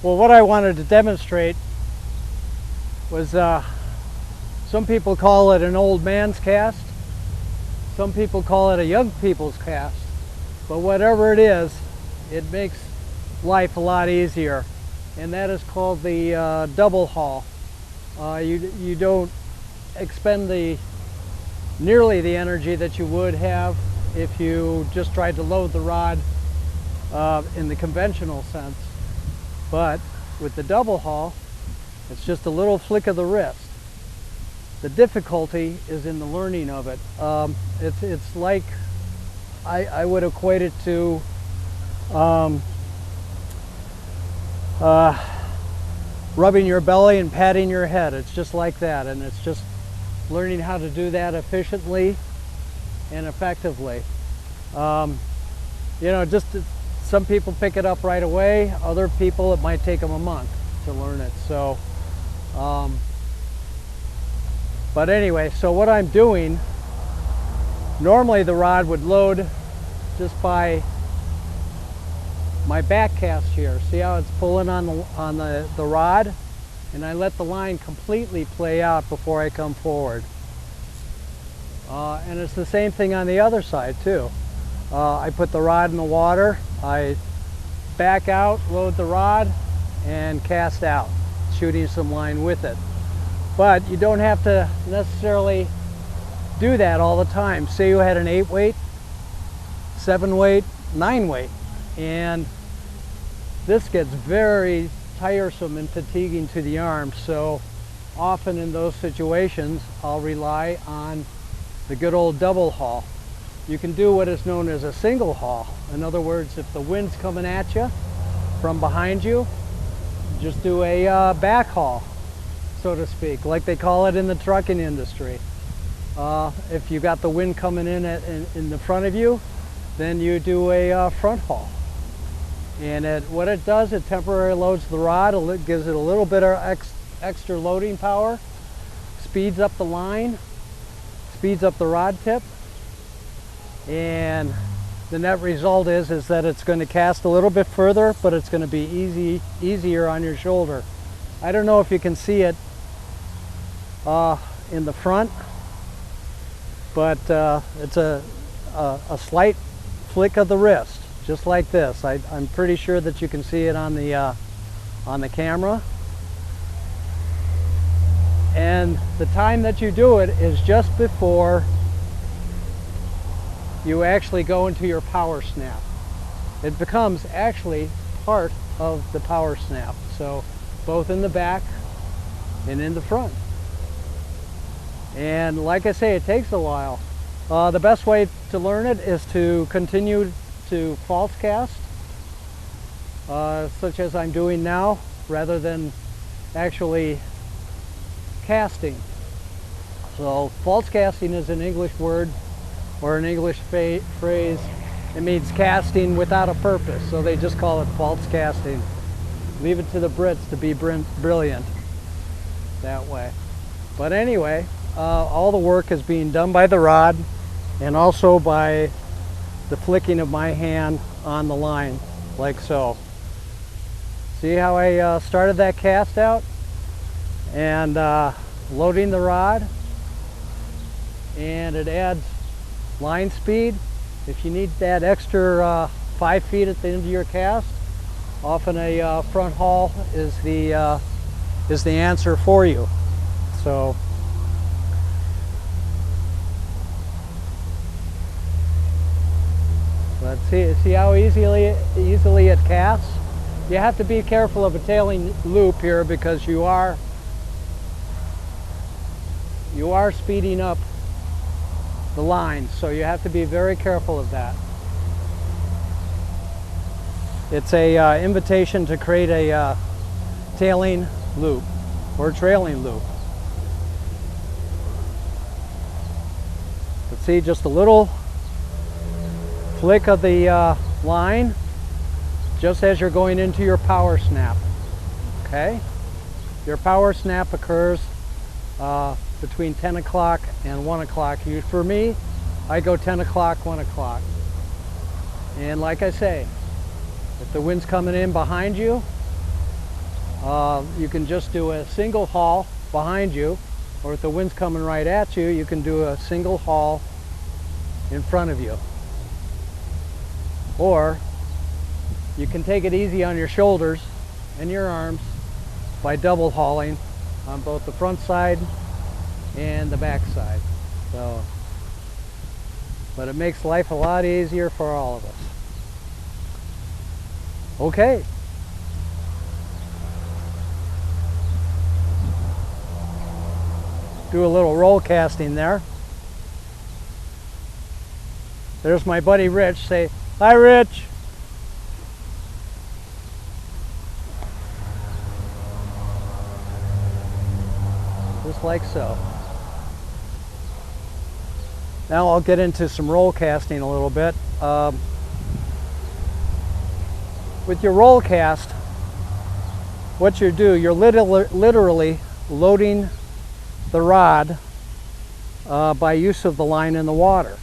Well, what I wanted to demonstrate was some people call it an old man's cast, some people call it a young people's cast, but whatever it is, it makes life a lot easier, and that is called the double haul. You don't expend nearly the energy that you would have if you just tried to load the rod in the conventional sense. But with the double haul, it's just a little flick of the wrist. The difficulty is in the learning of it. It's like, I would equate it to rubbing your belly and patting your head. It's just like that, and it's just learning how to do that efficiently and effectively. You know, just some people pick it up right away. Other people, it might take them a month to learn it. So, but anyway, so what I'm doing, normally the rod would load just by my back cast here. See how it's pulling on the rod? And I let the line completely play out before I come forward. And it's the same thing on the other side too. I put the rod in the water, I back out, load the rod, and cast out, shooting some line with it. But you don't have to necessarily do that all the time. Say you had an 8 weight, 7 weight, 9 weight, and this gets very tiresome and fatiguing to the arm. So often in those situations, I'll rely on the good old double haul. You can do what is known as a single haul. In other words, if the wind's coming at you from behind you, just do a back haul, so to speak, like they call it in the trucking industry. If you got the wind coming in the front of you, then you do a front haul. And what it does, it temporarily loads the rod, it gives it a little bit of extra loading power, speeds up the line, speeds up the rod tip, and the net result is that it's going to cast a little bit further, but it's going to be easier on your shoulder. I don't know if you can see it in the front, but it's a slight flick of the wrist, just like this. I'm pretty sure that you can see it on the camera. And the time that you do it is just before you actually go into your power snap. It becomes actually part of the power snap. So both in the back and in the front. And like I say, it takes a while. The best way to learn it is to continue to false cast, such as I'm doing now, rather than actually casting. So false casting is an English word or an English phrase. It means casting without a purpose, so they just call it false casting. Leave it to the Brits to be brilliant that way. But anyway, all the work is being done by the rod and also by the flicking of my hand on the line, like so. See how I started that cast out? And loading the rod, and it adds line speed. If you need that extra 5 feet at the end of your cast, often a front haul is the answer for you. So let's see how easily it casts. You have to be careful of a tailing loop here because you are speeding up the line, so you have to be very careful of that. It's a invitation to create a tailing loop or trailing loop. But see, just a little flick of the line just as you're going into your power snap. Okay? Your power snap occurs between 10 o'clock and 1 o'clock. For me, I go 10 o'clock, 1 o'clock. And like I say, if the wind's coming in behind you, You can just do a single haul behind you, or if the wind's coming right at you, you can do a single haul in front of you. Or you can take it easy on your shoulders and your arms by double hauling on both the front side and the back side. But it makes life a lot easier for all of us. Okay. Do a little roll casting there. There's my buddy Rich. Say, hi Rich. Just like so. Now I'll get into some roll casting a little bit. With your roll cast, what you do, you're literally loading the rod by use of the line in the water.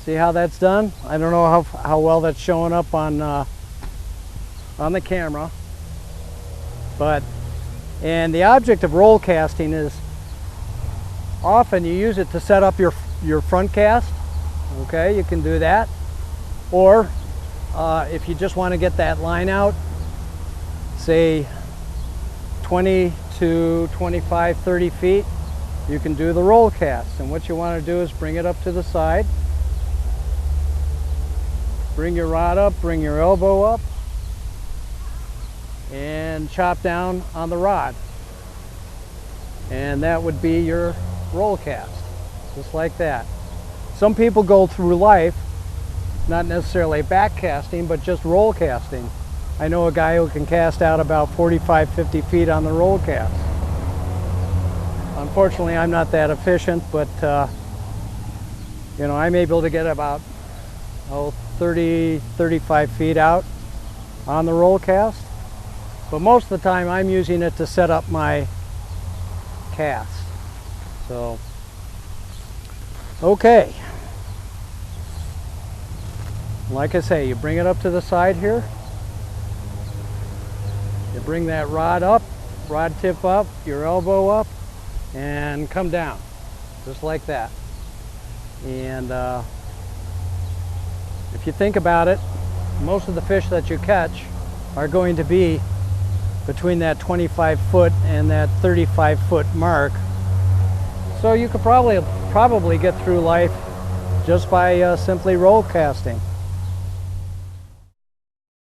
See how that's done? I don't know how well that's showing up on the camera, and the object of roll casting is often you use it to set up your front cast. Okay, you can do that, or if you just want to get that line out, say 20 to 25, 30 feet, you can do the roll cast. And what you want to do is bring it up to the side, bring your rod up, bring your elbow up, and chop down on the rod. And that would be your roll cast, just like that. Some people go through life not necessarily back casting, but just roll casting. I know a guy who can cast out about 45, 50 feet on the roll cast. Unfortunately, I'm not that efficient, but you know, I'm able to get about 30, 35 feet out on the roll cast. But most of the time I'm using it to set up my cast. So, okay. Like I say, you bring it up to the side here. You bring that rod up, rod tip up, your elbow up, and come down, just like that. And if you think about it, most of the fish that you catch are going to be between that 25 foot and that 35 foot mark. So you could probably get through life just by simply roll casting.